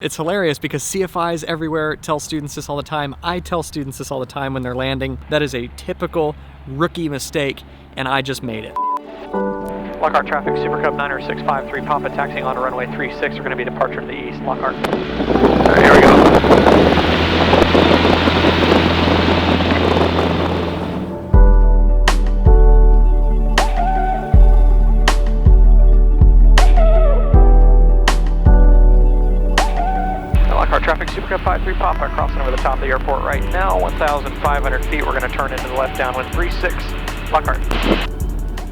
It's hilarious because CFIs everywhere tell students this all the time. I tell students this all the time when they're landing. That is a typical rookie mistake, and I just made it. Lockhart traffic, Super Cub 90653, Papa taxiing on runway 36. We're going to be departure to the east, Lockhart. All right, here we go. Traffic, Super Cub 53 Papa crossing over the top of the airport right now, 1,500 feet. We're going to turn into the left downwind 36, Lockhart.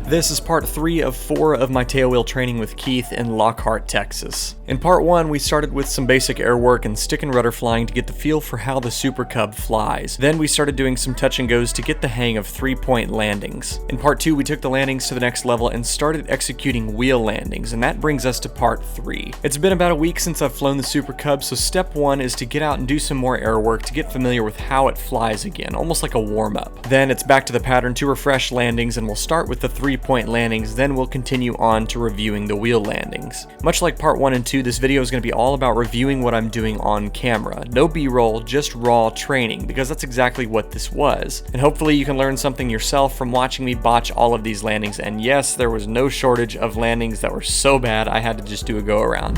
This is part 3 of 4 of my tailwheel training with Keith in Lockhart, Texas. In part 1, we started with some basic air work and stick and rudder flying to get the feel for how the Super Cub flies. Then we started doing some touch and goes to get the hang of 3-point landings. In part 2, we took the landings to the next level and started executing wheel landings, and that brings us to part 3. It's been about a week since I've flown the Super Cub, so step 1 is to get out and do some more air work to get familiar with how it flies again, almost like a warm-up. Then it's back to the pattern to refresh landings, and we'll start with the 3-point landings, then we'll continue on to reviewing the wheel landings. Much like part 1 and 2, this video is going to be all about reviewing what I'm doing on camera. No B-roll, just raw training, because that's exactly what this was. And hopefully you can learn something yourself from watching me botch all of these landings, and yes, there was no shortage of landings that were so bad I had to just do a go around.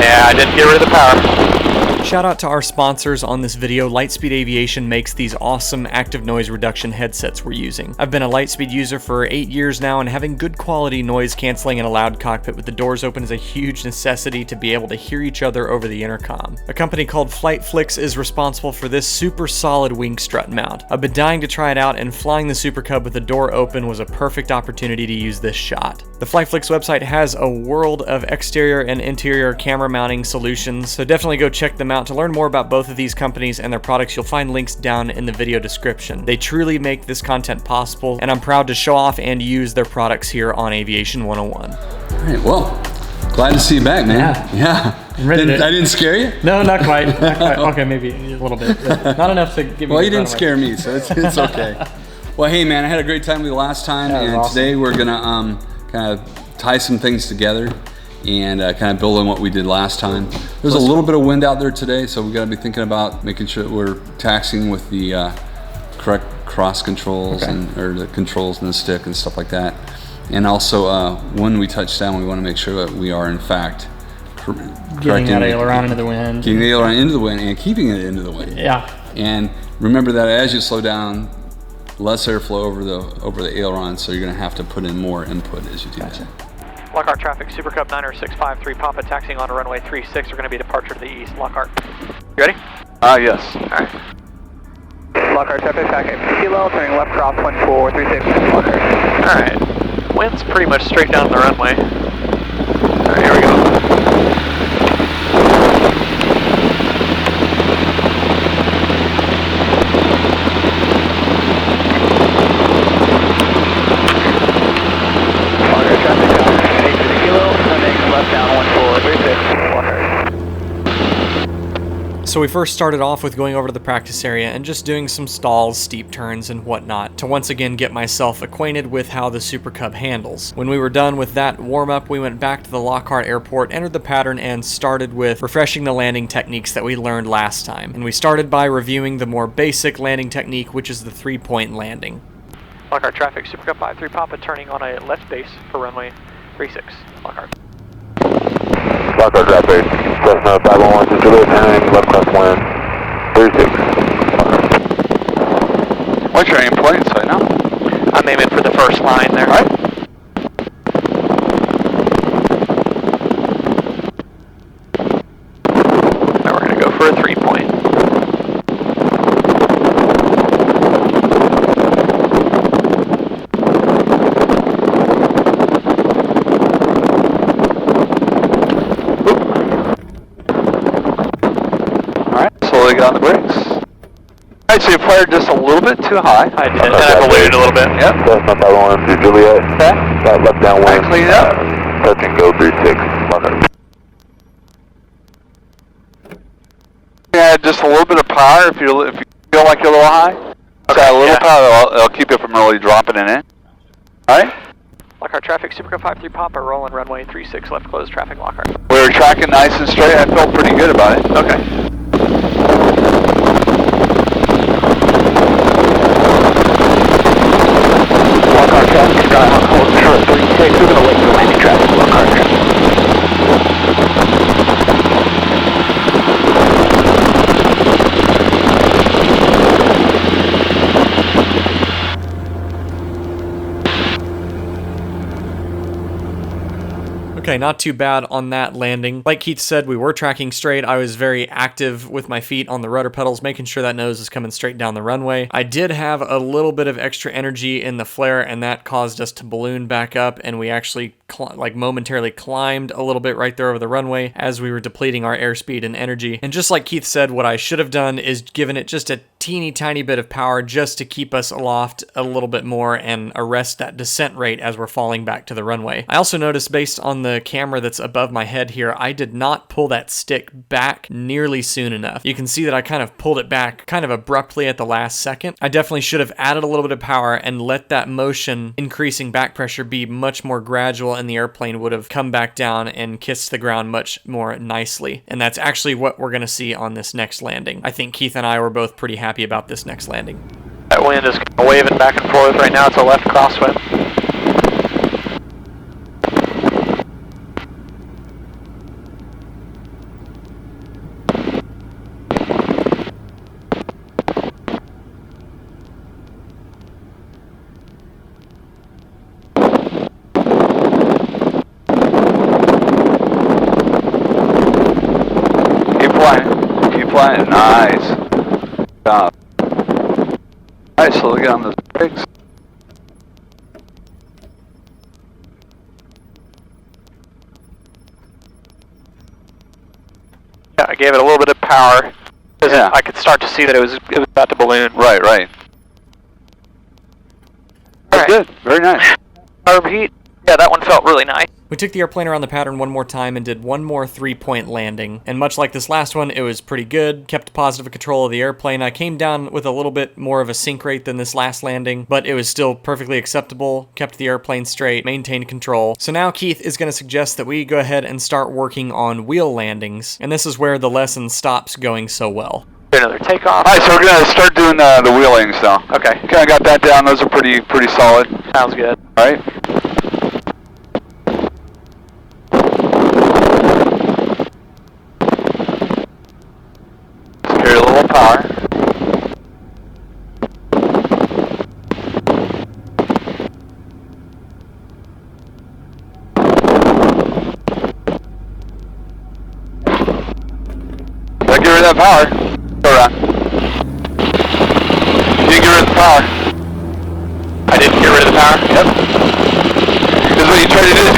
Yeah, I didn't get rid of the power. Shout out to our sponsors on this video. Lightspeed Aviation makes these awesome active noise reduction headsets we're using. I've been a Lightspeed user for 8 years now, and having good quality noise canceling in a loud cockpit with the doors open is a huge necessity to be able to hear each other over the intercom. A company called FlightFlix is responsible for this super solid wing strut mount. I've been dying to try it out, and flying the Super Cub with the door open was a perfect opportunity to use this shot. The FlightFlix website has a world of exterior and interior camera mounting solutions, so definitely go check them out. To learn more about both of these companies and their products, you'll find links down in the video description. They truly make this content possible, and I'm proud to show off and use their products here on Aviation 101. All right, well, glad to see you back, man. Yeah. I didn't scare you? No, not quite. Not quite. Okay, maybe a little bit, but not enough to give me. Well, you didn't scare me, so it's okay. Well, hey, man, I had a great time with you last time, and awesome. Today we're gonna kind of tie some things together and kind of build on what we did last time. There's a little bit of wind out there today, so we got to be thinking about making sure that we're taxiing with the correct cross controls, or the controls in the stick and stuff like that. And also, when we touch down, we want to make sure that we are in fact getting that aileron into the wind. Getting the aileron into the wind and keeping it into the wind. Yeah. And remember that as you slow down, less airflow over the aileron, so you're going to have to put in more input as you do that. Lockhart traffic, Super Cub 90653, Papa taxiing on runway 36. We're going to be departure to the east, Lockhart. You ready? Yes. All right. Lockhart traffic, packet kilo, turning left cross 1436, Lockhart. All right. Wind's pretty much straight down the runway. All right, here we go. So we first started off with going over to the practice area and just doing some stalls, steep turns, and whatnot to once again get myself acquainted with how the Super Cub handles. When we were done with that warm-up, we went back to the Lockhart Airport, entered the pattern, and started with refreshing the landing techniques that we learned last time. And we started by reviewing the more basic landing technique, which is the 3-point landing. Lockhart traffic, Super Cub 53 Papa turning on a left base for runway 36, Lockhart. Lockhart traffic, Cessna 511 to Juliet, turning left crosswind 36. What's your aim point right now? I'm aiming for the first line there. All right. Now we're going to go for a 3-point. Get on the brakes. Alright, so you fired just a little bit too high. I did, and I believed a little bit. Yep. Cessna 511 to Juliet. Okay. Got left downwind. Clean it up. Touch and go 36. Lockhart. Yeah, just a little bit of power if you feel like you're a little high. Okay, a little power, it'll keep you from really dropping it in. Alright? Lockhart traffic, Super Cub 53 Papa, rolling runway 36, left closed traffic, Lockhart. We were tracking nice and straight. I felt pretty good about it. Okay. Lockhart traffic, Skyhawk, hold short 36, we're going to wait for landing traffic, Lockhart. Okay, not too bad on that landing. Like Keith said, we were tracking straight. I was very active with my feet on the rudder pedals, making sure that nose is coming straight down the runway. I did have a little bit of extra energy in the flare, and that caused us to balloon back up, and we actually momentarily climbed a little bit right there over the runway as we were depleting our airspeed and energy. And just like Keith said, what I should have done is given it just a teeny tiny bit of power just to keep us aloft a little bit more and arrest that descent rate as we're falling back to the runway. I also noticed based on the camera that's above my head here, I did not pull that stick back nearly soon enough. You can see that I kind of pulled it back kind of abruptly at the last second. I definitely should have added a little bit of power and let that motion increasing back pressure be much more gradual, and the airplane would have come back down and kissed the ground much more nicely. And that's actually what we're going to see on this next landing. I think Keith and I were both pretty happy about this next landing. That wind is kind of waving back and forth right now. It's a left crosswind. Keep flying. Nice. Stop. Alright, so look on the brakes. Yeah, I gave it a little bit of power. Yeah. I could start to see that it was about to balloon. Right. That's good. Very nice. Carb heat. Yeah, that one felt really nice. We took the airplane around the pattern one more time and did one more 3-point landing. And much like this last one, it was pretty good, kept positive control of the airplane. I came down with a little bit more of a sink rate than this last landing, but it was still perfectly acceptable, kept the airplane straight, maintained control. So now Keith is going to suggest that we go ahead and start working on wheel landings, and this is where the lesson stops going so well. Another takeoff. Alright, so we're going to start doing the wheelings now. Okay. Kind of got that down. Those are pretty solid. Sounds good. Alright. Secure a little power. Gotta get rid of that power. Go around. You didn't get rid of the power. I didn't get rid of the power? Yep. Because what you tried to do is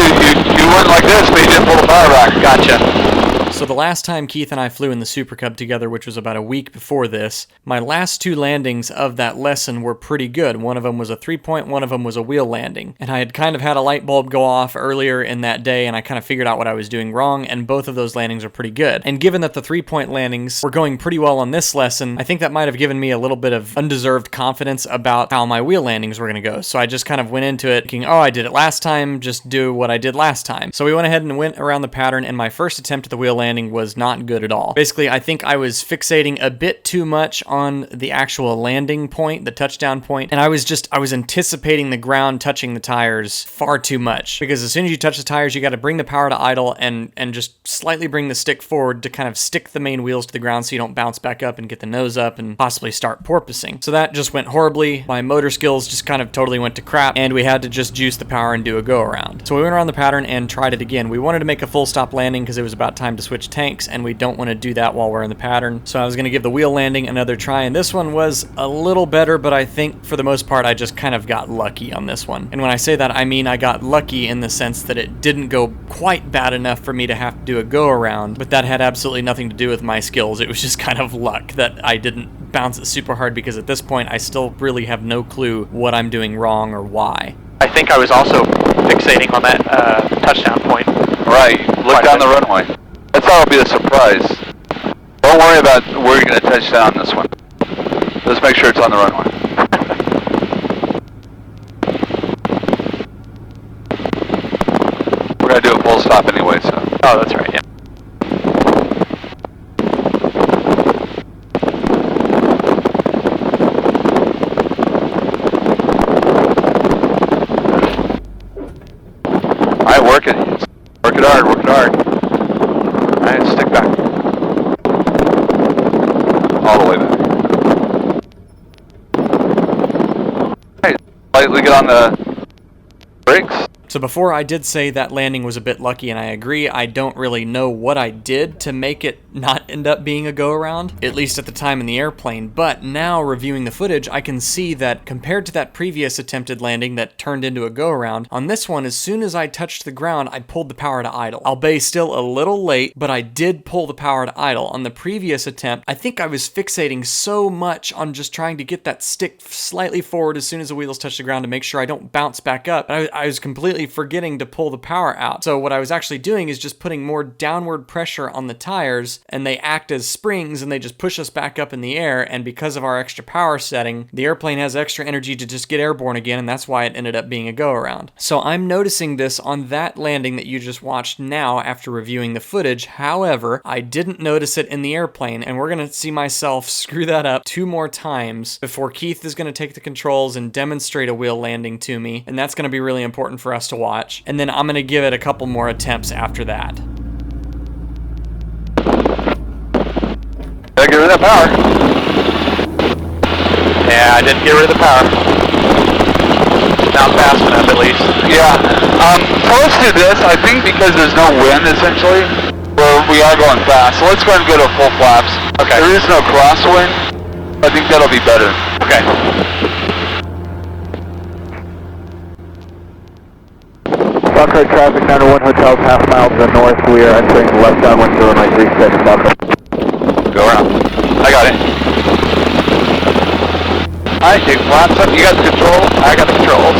you went like this, but you didn't pull the power back. Gotcha. So the last time Keith and I flew in the Super Cub together, which was about a week before this, my last two landings of that lesson were pretty good. One of them was a 3-point, one of them was a wheel landing. And I had kind of had a light bulb go off earlier in that day, and I kind of figured out what I was doing wrong, and both of those landings are pretty good. And given that the 3-point landings were going pretty well on this lesson, I think that might have given me a little bit of undeserved confidence about how my wheel landings were going to go. So I just kind of went into it thinking, oh, I did it last time, just do what I did last time. So we went ahead and went around the pattern, and my first attempt at the wheel landing was not good at all. Basically, I think I was fixating a bit too much on the actual landing point, the touchdown point, and I was anticipating the ground touching the tires far too much, because as soon as you touch the tires, you got to bring the power to idle and just slightly bring the stick forward to kind of stick the main wheels to the ground so you don't bounce back up and get the nose up and possibly start porpoising. So that just went horribly. My motor skills just kind of totally went to crap, and we had to just juice the power and do a go around. So we went around the pattern and tried it again. We wanted to make a full stop landing because it was about time to switch tanks, and we don't want to do that while we're in the pattern. So I was going to give the wheel landing another try, and this one was a little better, but I think for the most part I just kind of got lucky on this one. And when I say that, I mean I got lucky in the sense that it didn't go quite bad enough for me to have to do a go around, but that had absolutely nothing to do with my skills. It was just kind of luck that I didn't bounce it super hard, because at this point I still really have no clue what I'm doing wrong or why. I think I was also fixating on that touchdown point. Right. Look down the runway. That's how it'll be a surprise. Don't worry about where you're going to touch down this one. Just make sure it's on the runway. stop anyway, so. Oh, that's right, yeah. Alright, work it. Work it hard, work it hard. Alright, stick back. All the way back. Alright, lightly get on the brakes. So before I did say that landing was a bit lucky, and I agree, I don't really know what I did to make it not end up being a go-around, at least at the time in the airplane, but now reviewing the footage, I can see that compared to that previous attempted landing that turned into a go-around, on this one, as soon as I touched the ground, I pulled the power to idle. I'll be still a little late, but I did pull the power to idle. On the previous attempt, I think I was fixating so much on just trying to get that stick slightly forward as soon as the wheels touch the ground to make sure I don't bounce back up. I was completely forgetting to pull the power out. So what I was actually doing is just putting more downward pressure on the tires, and they act as springs and they just push us back up in the air. And because of our extra power setting, the airplane has extra energy to just get airborne again, and that's why it ended up being a go-around. So I'm noticing this on that landing that you just watched now after reviewing the footage. However, I didn't notice it in the airplane, and we're gonna see myself screw that up 2 more times before Keith is gonna take the controls and demonstrate a wheel landing to me, and that's gonna be really important for us to watch. And then I'm gonna give it a couple more attempts after that. Gotta get rid of that power. Yeah, I didn't get rid of the power. Not fast enough, at least. Yeah. So let's do this. I think because there's no wind, essentially, we are going fast. So let's go ahead and go to full flaps. Okay. There is no crosswind. I think that'll be better. Okay. Lockhart traffic, 901 hotels, half mile to the north. We are entering left downwind to runway 36, Lockhart. Go around. I got it. Alright, take flaps up. You got the control? I got the controls.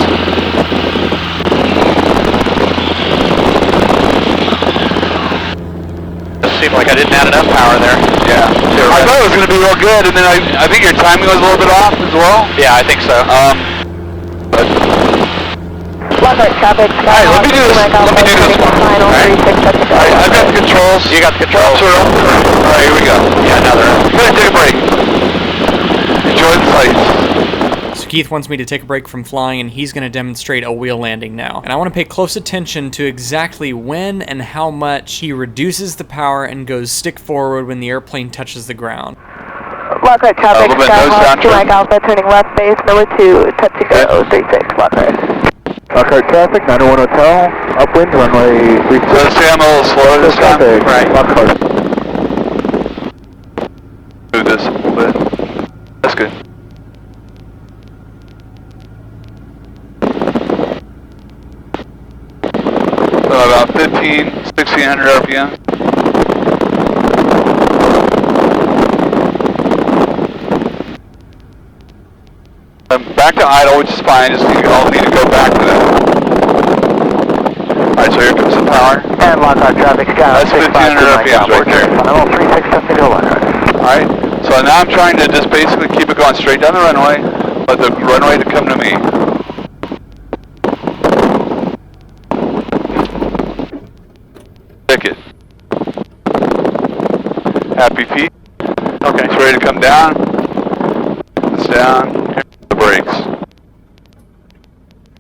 It seemed like I didn't add enough power there. Yeah. I thought it was going to be real good, and then I think your timing was a little bit off as well. Yeah, I think so. But Lockhart traffic, Alright, let me do this. Let me do this one. Alright. I've got the controls. You got the controls. Alright, here we go. Yeah, now they're up. Go ahead and take a break. Enjoy the sights. So Keith wants me to take a break from flying, and he's going to demonstrate a wheel landing now. And I want to pay close attention to exactly when and how much he reduces the power and goes stick forward when the airplane touches the ground. Lockhart traffic, little bit nose down, Skyhawk, 2 Mike Alpha, turning left base, number 2, touch to go, 36, Lockhart. Lockhart traffic, 901 hotel, upwind, runway 36. So stay on a little slower this time. Traffic, Right. Lockhart. Move this a little bit. That's good. So about 1600 RPM. Back to idle, which is fine. Just all need to go back to that. Alright, so here comes the power. And Lockhart traffic, Skyhawk, That's 1500 RPM right there. Final 36, touch to go, Lockhart. Alright, so now I'm trying to just basically keep it going straight down the runway, let the runway to come to me. Pick it. Happy feet. Okay, it's ready to come down. It's down. Here are the brakes.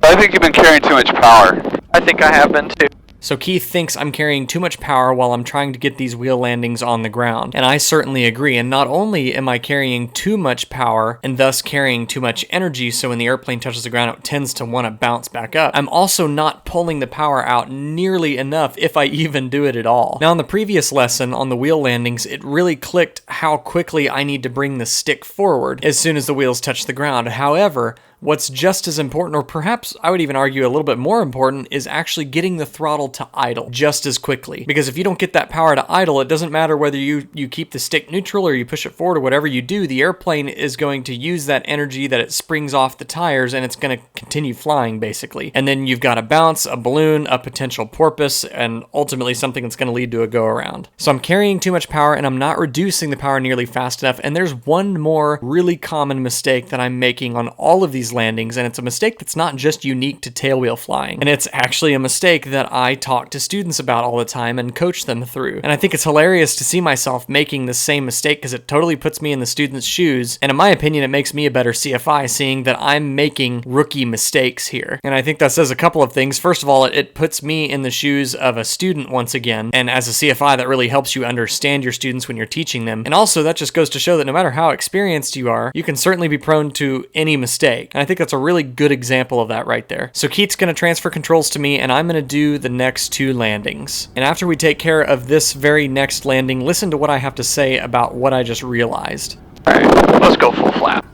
I think you've been carrying too much power. I think I have been too. So Keith thinks I'm carrying too much power while I'm trying to get these wheel landings on the ground. And I certainly agree. And not only am I carrying too much power and thus carrying too much energy, so when the airplane touches the ground, it tends to want to bounce back up, I'm also not pulling the power out nearly enough, if I even do it at all. Now, in the previous lesson on the wheel landings, it really clicked how quickly I need to bring the stick forward as soon as the wheels touch the ground. However, what's just as important, or perhaps I would even argue a little bit more important, is actually getting the throttle to idle just as quickly. Because if you don't get that power to idle, it doesn't matter whether you keep the stick neutral or you push it forward or whatever you do, the airplane is going to use that energy that it springs off the tires, and it's going to continue flying basically. And then you've got a bounce, a balloon, a potential porpoise, and ultimately something that's going to lead to a go around. So I'm carrying too much power and I'm not reducing the power nearly fast enough. And there's one more really common mistake that I'm making on all of these these landings, and it's a mistake that's not just unique to tailwheel flying. And it's actually a mistake that I talk to students about all the time and coach them through. And I think it's hilarious to see myself making the same mistake because it totally puts me in the student's shoes. And in my opinion, it makes me a better CFI seeing that I'm making rookie mistakes here. And I think that says a couple of things. First of all, it puts me in the shoes of a student once again. And as a CFI, that really helps you understand your students when you're teaching them. And also, that just goes to show that no matter how experienced you are, you can certainly be prone to any mistake. And I think that's a really good example of that right there. So Keith's going to transfer controls to me, and I'm going to do the next 2 landings. And after we take care of this very next landing, listen to what I have to say about what I just realized. All right, let's go full flap.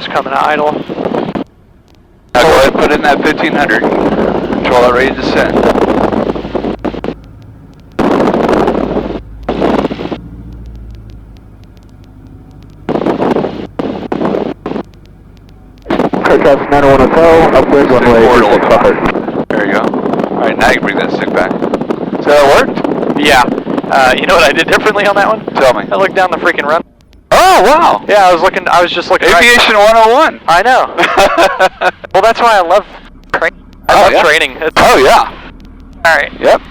Coming to idle. Now go ahead and put in that 1500. Control that ready to descend. Aircraft 91 Hotel, upwind runway 36 Lockheart. There you go. Alright, now you can bring that stick back. So that worked? Yeah. You know what I did differently on that one? Tell me. I looked down the freaking run. Oh, wow. Yeah, I was just looking. Aviation 101. I know. Well, that's why I love training. I love training. Oh, yeah. Alright. Yep.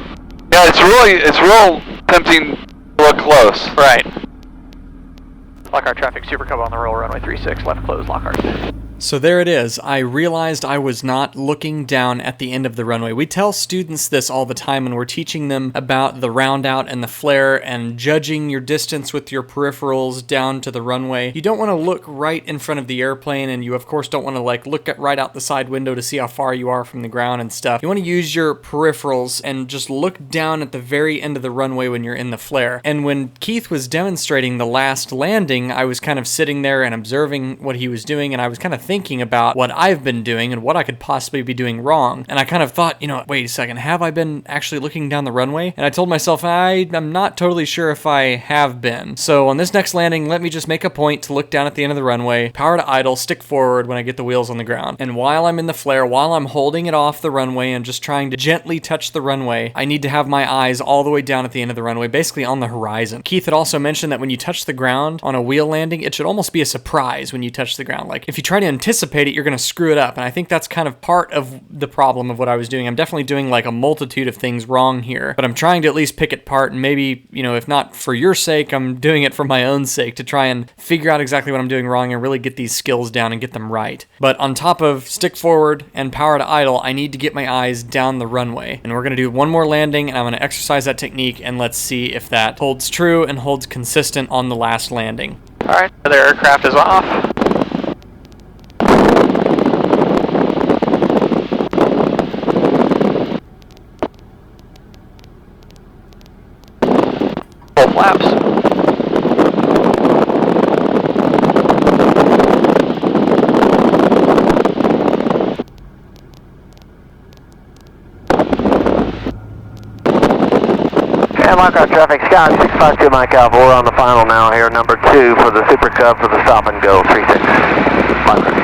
Yeah, it's real tempting to look close. Right. Lockhart traffic, Super Cub on the roll, runway 36, left close, Lockhart. So there it is. I realized I was not looking down at the end of the runway. We tell students this all the time when we're teaching them about the round out and the flare and judging your distance with your peripherals down to the runway. You don't want to look right in front of the airplane, and you of course don't want to look at right out the side window to see how far you are from the ground and stuff. You want to use your peripherals and just look down at the very end of the runway when you're in the flare. And when Keith was demonstrating the last landing, I was kind of sitting there and observing what he was doing, and I was kind of thinking about what I've been doing and what I could possibly be doing wrong. And I kind of thought, wait a second, have I been actually looking down the runway? And I told myself, I'm not totally sure if I have been. So on this next landing, let me just make a point to look down at the end of the runway, power to idle, stick forward when I get the wheels on the ground. And while I'm in the flare, while I'm holding it off the runway and just trying to gently touch the runway, I need to have my eyes all the way down at the end of the runway, basically on the horizon. Keith had also mentioned that when you touch the ground on a wheel landing, it should almost be a surprise when you touch the ground. Like if you try to anticipate it, you're going to screw it up. And I think that's kind of part of the problem of what I was doing. I'm definitely doing a multitude of things wrong here, but I'm trying to at least pick it apart. And maybe, if not for your sake, I'm doing it for my own sake to try and figure out exactly what I'm doing wrong and really get these skills down and get them right. But on top of stick forward and power to idle, I need to get my eyes down the runway. And we're going to do one more landing, and I'm going to exercise that technique, and let's see if that holds true and holds consistent on the last landing. All right, the aircraft is off. Full flaps. And Lockhart traffic, Sky 652 Mike Alpha. We're on the final now here, number 2 for the Super Cub for the stop and go 36 Lockhart.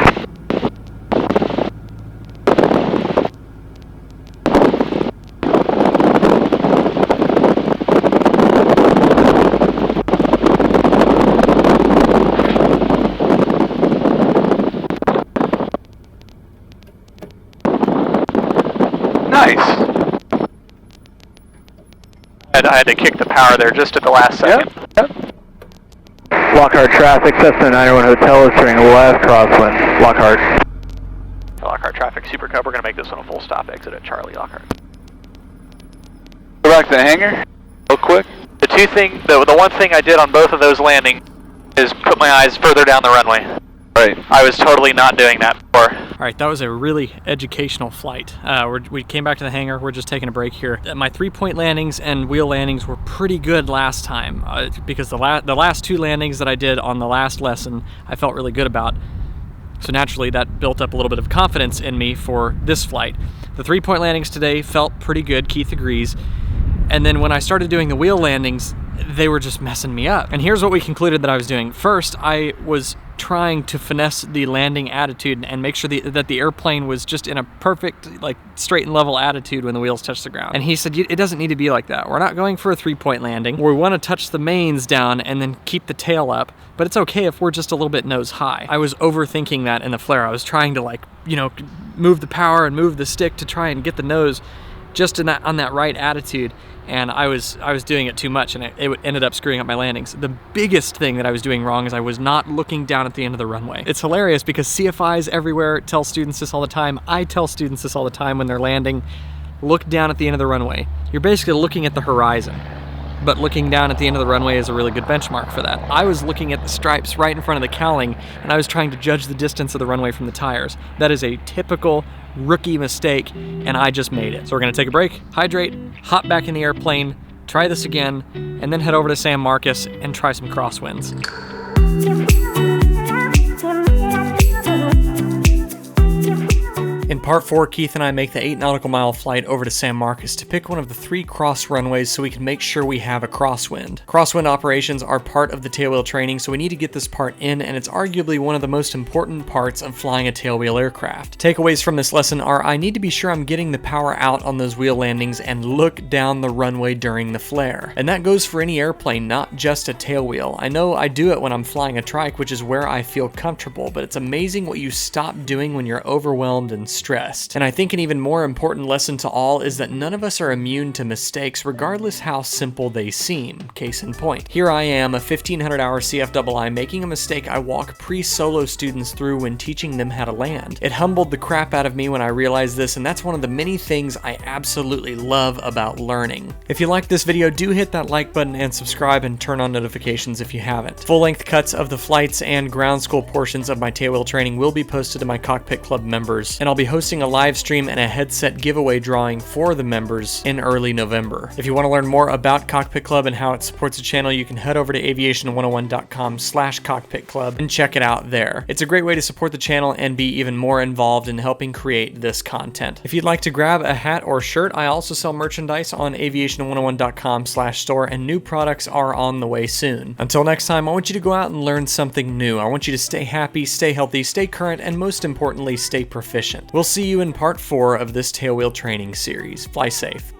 Nice. I had to kick the power there just at the last second. Yep. Lockhart traffic, Cessna 91 Hotel is turning left crosswind. Lockhart. Lockhart traffic, Super Cub. We're going to make this one a full stop exit at Charlie Lockhart. Go back to the hangar, real quick. The one thing I did on both of those landings is put my eyes further down the runway. Right. I was totally not doing that before. All right, that was a really educational flight. We came back to the hangar. We're just taking a break here. My 3-point landings and wheel landings were pretty good last time because the last 2 landings that I did on the last lesson, I felt really good about. So naturally, that built up a little bit of confidence in me for this flight. The 3-point landings today felt pretty good. Keith agrees. And then when I started doing the wheel landings, they were just messing me up. And here's what we concluded that I was doing. First, I was trying to finesse the landing attitude and make sure that the airplane was just in a perfect, like, straight and level attitude when the wheels touch the ground. And he said, it doesn't need to be like that. We're not going for a 3-point landing. We want to touch the mains down and then keep the tail up, but it's okay if we're just a little bit nose high. I was overthinking that in the flare. I was trying to, like, you know, move the power and move the stick to try and get the nose just on that right attitude. And I was doing it too much, and it ended up screwing up my landings. The biggest thing that I was doing wrong is I was not looking down at the end of the runway. It's hilarious because CFIs everywhere tell students this all the time. I tell students this all the time when they're landing. Look down at the end of the runway. You're basically looking at the horizon, but looking down at the end of the runway is a really good benchmark for that. I was looking at the stripes right in front of the cowling, and I was trying to judge the distance of the runway from the tires. That is a typical rookie mistake, and I just made it. So we're gonna take a break, hydrate, hop back in the airplane, try this again, and then head over to San Marcos and try some crosswinds. In part 4, Keith and I make the 8 nautical mile flight over to San Marcos to pick one of the 3 cross runways so we can make sure we have a crosswind. Crosswind operations are part of the tailwheel training, so we need to get this part in, and it's arguably one of the most important parts of flying a tailwheel aircraft. Takeaways from this lesson are I need to be sure I'm getting the power out on those wheel landings and look down the runway during the flare. And that goes for any airplane, not just a tailwheel. I know I do it when I'm flying a trike, which is where I feel comfortable, but it's amazing what you stop doing when you're overwhelmed and stressed. And I think an even more important lesson to all is that none of us are immune to mistakes, regardless how simple they seem. Case in point, here I am, a 1500-hour CFII, making a mistake I walk pre-solo students through when teaching them how to land. It humbled the crap out of me when I realized this, and that's one of the many things I absolutely love about learning. If you liked this video, do hit that like button and subscribe and turn on notifications if you haven't. Full-length cuts of the flights and ground school portions of my tailwheel training will be posted to my Cockpit Club members, and I'll be hosting a live stream and a headset giveaway drawing for the members in early November. If you want to learn more about Cockpit Club and how it supports the channel, you can head over to aviation101.com/cockpitclub and check it out there. It's a great way to support the channel and be even more involved in helping create this content. If you'd like to grab a hat or shirt, I also sell merchandise on aviation101.com/store, and new products are on the way soon. Until next time, I want you to go out and learn something new. I want you to stay happy, stay healthy, stay current, and most importantly, stay proficient. We'll see you in part 4 of this tailwheel training series. Fly safe.